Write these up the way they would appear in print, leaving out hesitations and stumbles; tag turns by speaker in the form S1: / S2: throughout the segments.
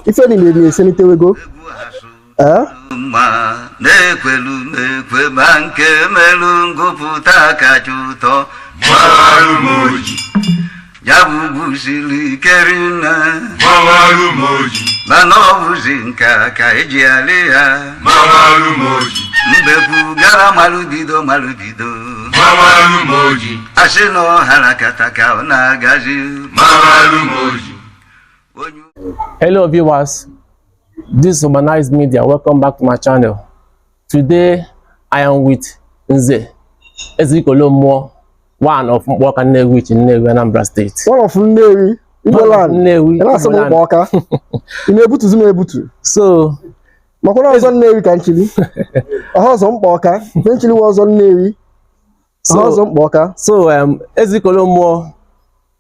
S1: If any lady is anything we go.
S2: Jabugusili kerina Mamalu moji Banovuzinka kaejialia Mamalu moji Mbepu gara maludido Mamalu moji Asino harakata kaona gazi Mamalu moji.
S3: Hello viewers, this is Humanized Media. Welcome back to my channel. Today I am with Nze Ezeikolommụọ, one of Nnewi in Nnewi, Anambra State.
S1: One of Nnewi, Igboland.
S3: Nnewi,
S1: Igboland. So, Makona was on Nnewi country. A house on Boka. Eventually was on Nnewi.
S3: So, Ezeikolommụọ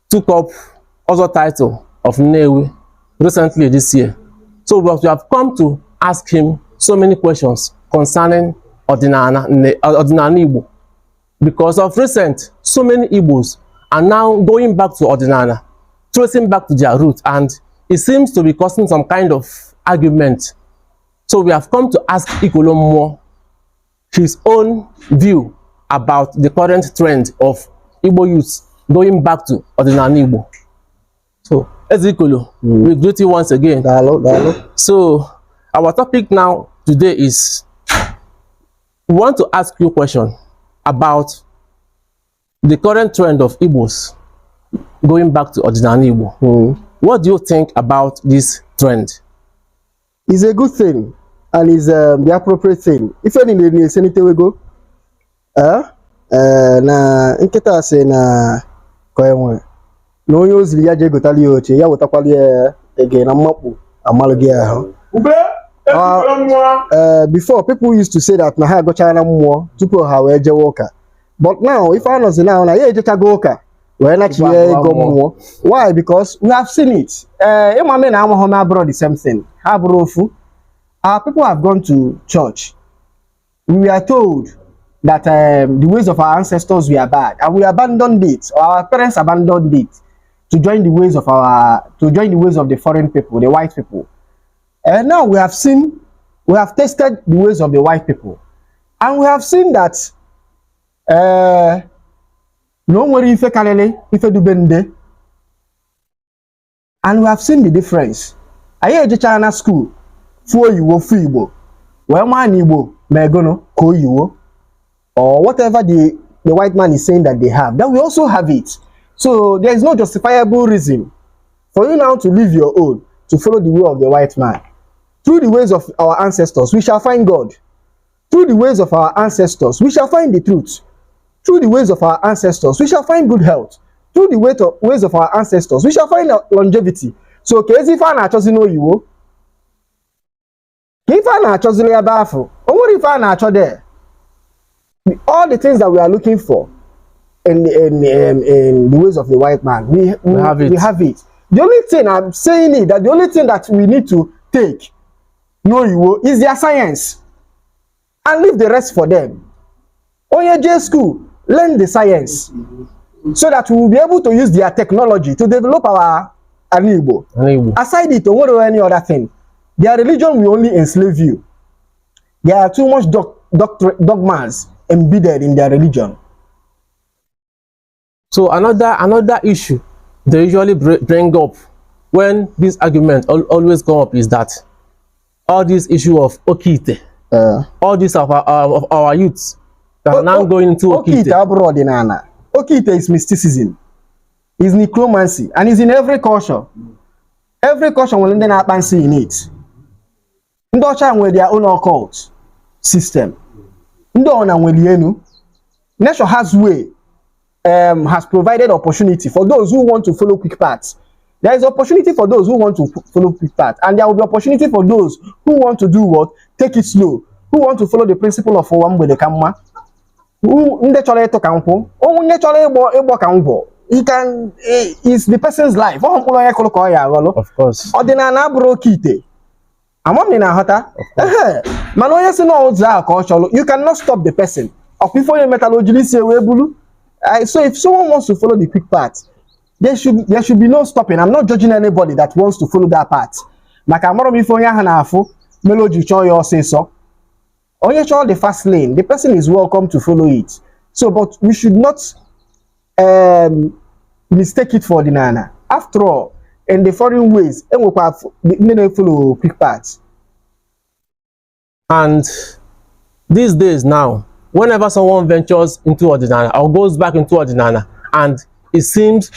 S3: took up other title of Nnewi recently this year. So, we have come to ask him so many questions concerning Odinani Igbo. Because of recent, so many Igbos are now going back to Odinani, tracing back to their roots, and it seems to be causing some kind of argument. So we have come to ask Ezeikolommụọ his own view about the current trend of Igbo youths going back to Odinani Igbo. So, Ezeikolo, we greet you once again.
S1: Hello.
S3: So, our topic now today is, we want to ask you a question about the current trend of Igbos going back to Odinani Igbo. What do you think about this trend?
S1: It's a good thing, and it's the appropriate thing. If any is anything we go, na nketa se na koyemwe. No usually ya jego tali oche ya wotakwali again amapu amalogi ahụ. Before, people used to say that na ha go China more to ha we je worker. But now, if I know now na ye je go worker, we na chiye go more. Why? Because we have seen it. Imame na home abroad the same thing. Abrofu. Our people have gone to church. We are told that the ways of our ancestors were bad, and we abandoned it. Our parents abandoned it to join the ways of the foreign people, the white people. And now we have tested the ways of the white people, and we have seen that no worry if do bende, and we have seen the difference. I hear China school for you free Igbo, where man Igbo megono ko you, or whatever the white man is saying that they have, then we also have it. So there is no justifiable reason for you now to leave your own to follow the way of the white man. Through the ways of our ancestors, we shall find God. Through the ways of our ancestors, we shall find the truth. Through the ways of our ancestors, we shall find good health. Through the ways of our ancestors, we shall find longevity. So, if I na chosen you, if I na chosen you, if I na there, all the things that we are looking for in the ways of the white man, we have it. The only thing I'm saying is that the only thing that we need to take is their science, and leave the rest for them. On your J school, learn the science so that we will be able to use their technology to develop our Igbo. Aside it, don't worry about any other thing. Their religion will only enslave you. There are too much dogmas embedded in their religion.
S3: So another issue they usually bring up when this argument always come up is that all this issue of Okeite, all this of our youths that are now going into Okeite.
S1: Okeite is mysticism, is necromancy, and is in every culture. Every culture will end up seeing it. Ndocha with their own occult system. Nature has way, has provided opportunity for those who want to follow quick paths. There is opportunity for those who want to follow quick paths, and there will be opportunity for those who want to do what? Take it slow. Who want to follow the principle of one with the camera. Who it's the person's life. Of
S3: course.
S1: Ọdịnanị Okeite. You cannot stop the person. So if someone wants to follow the quick path, there should be no stopping. I'm not judging anybody that wants to follow that path. maka amara m ife onye ahụ na-afụ melody chọọ ya ọsịsọ. Onye chọọ the fast lane, the person is welcome to follow it. So, but we should not mistake it for Ọdịnala. After all, in the foreign ways, they follow quick paths.
S3: And these days now, whenever someone ventures into Ọdịnala or goes back into Ọdịnala, and it seems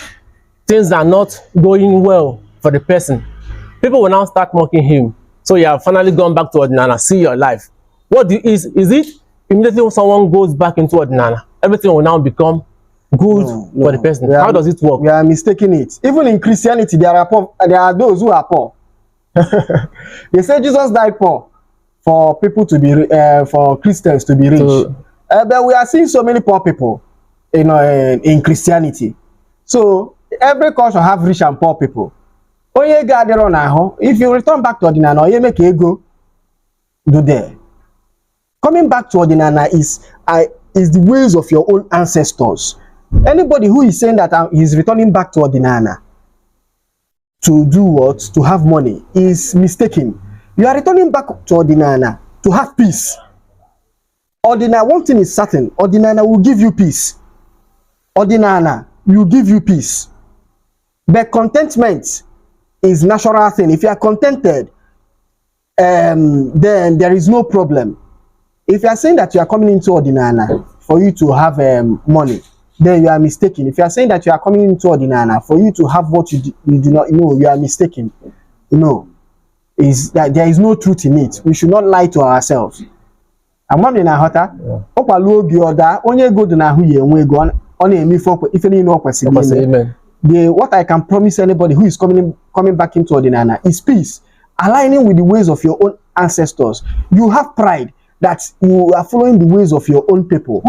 S3: things are not going well for the person, people will now start mocking him. So you have finally gone back to Ọdịnala, see your life. What is it immediately when someone goes back into Ọdịnala, everything will now become good for the person? How does it work?
S1: We are mistaking it. Even in Christianity, there are those who are poor. They say Jesus died poor for people to be for Christians to be rich. But we are seeing so many poor people, you know, in Christianity. So every culture have rich and poor people. If you return back to Ọdịnala, you make ego do there. Coming back to Ọdịnala is the ways of your own ancestors. Anybody who is saying that he's returning back to Ọdịnala to do what? To have money is mistaken. You are returning back to Ọdịnala to have peace. Ọdịnala, one thing is certain, Ọdịnala will give you peace. Ọdịnala will give you peace. But contentment is natural thing. If you are contented, then there is no problem. If you are saying that you are coming into Ọdịnala for you to have money, then you are mistaken. If you are saying that you are coming into Ọdịnala for you to have what you do not know, you are mistaken. You know, is that there is no truth in it. We should not lie to ourselves. What I can promise anybody who is coming back into Ọdịnala is peace, aligning with the ways of your own ancestors. You have pride that you are following the ways of your own people.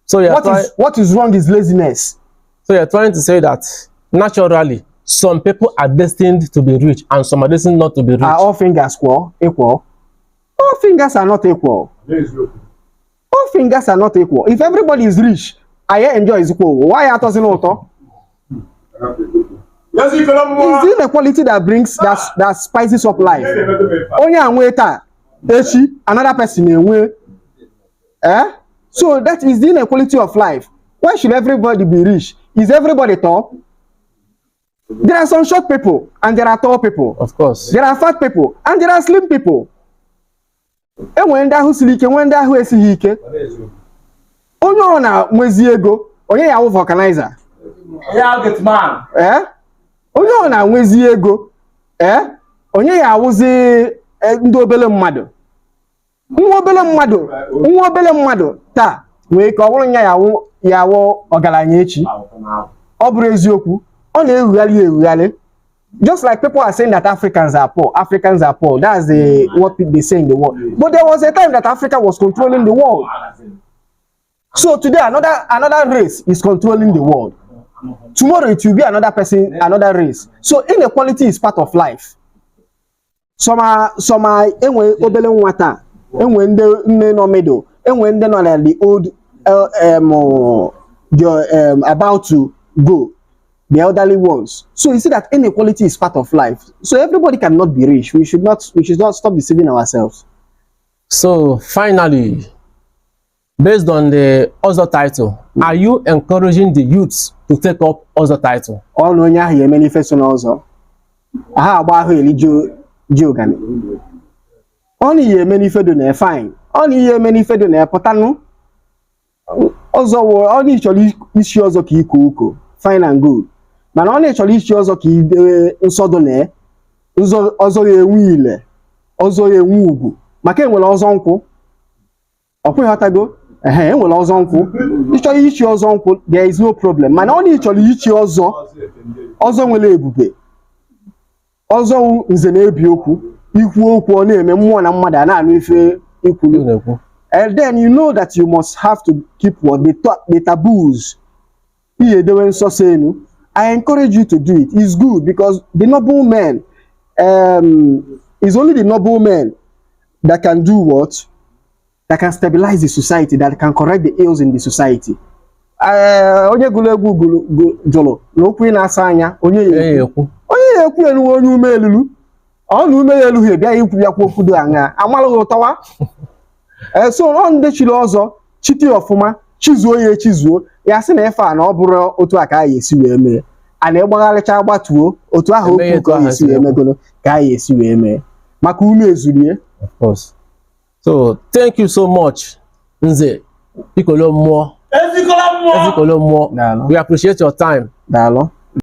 S1: So what is wrong is laziness.
S3: So you're trying to say that naturally some people are destined to be rich and some are destined not to be rich.
S1: Are all fingers equal? All fingers are not equal. All fingers are not equal. If everybody is rich, I enjoy is equal. Why are you not? It's the inequality that brings that spices up life. Only another person. So that is the inequality of life. Why should everybody be rich? Is everybody tall? There are some short people and there are tall people.
S3: Of course.
S1: There are fat people and there are slim people. And when that who's leaking, when that who is leaking, oh no, now mwezi ego, oh yeah, I vulcanizer.
S4: Yeah, get man.
S1: Oh no, now mwezi ego, oh yeah, I was ndobele mmadu. Nwobele mmadu ta we ka ọwụrụ nya yawo ogaranya echi. Ọ bụrụ eziokwu, ọ na-erughali. Just like people are saying that Africans are poor. Africans are poor. That's what they say in the world. But there was a time that Africa was controlling the world. So today another race is controlling the world. Tomorrow it will be another person, another race. So inequality is part of life. Some are enwe obele nwata, enwe nne no middle, enwe nne no like the old about to go. The elderly ones. So you see that inequality is part of life. So everybody cannot be rich. We should not stop deceiving ourselves.
S3: So finally, based on the Ọzọ title, are you encouraging the youths to take up Ọzọ title?
S1: All no nya here manifesto na Ọzọ. Aha agba ahụ elijo jiogani. Only here manifesto na fine. Only here manifesto na potanu. Ọzọ wo only chọrọ isi Ọzọ ka iko fine and good. Mana ọ na-echọrọ isi ọzọ ka ide nsọdụ na ọzọ ya enwe ile, ọzọ ya enwe ugwu, maka enwere ọzọ nkwụ. Ọkwa ịghọtago? Enwere ọzọ nkwụ. Ịchọrọ ichi ọzọ nkwụ, there is no problem. Mana ọ na-echọrọ ichi ọzọ nwere ebube. Ọzọ nze na-ebi okwu, ikwu okwu ọ na-eme mmụọ na mmadụ a na-anụ ife ikwulu. And then you know that you must have to keep what the taboos. I encourage you to do it. It's good because the noble men It's only the noble men that can do what? That can stabilize the society, that can correct the ills in the society. Onye gulu jolo n'okwu na-asa anya onye ekwu enu onye ume elulu onu ume elu he bịa ikwu ya kwuo kwudo anya amalụ ụtọwa so no ndị chiri ọzọ chiti ọfụma chizuo ya echizuo ya sị na ife a na ọ bụrụ otu aka ya esi wee mee a na-egbagharịcha agbatuo otu ahụ okwu ka ya esi wee megolo ka ya esi wee mee maka ume ezulie.
S3: Of course. So thank you so much Nze Ezeikolommụọ. We appreciate your time.
S1: Dalo.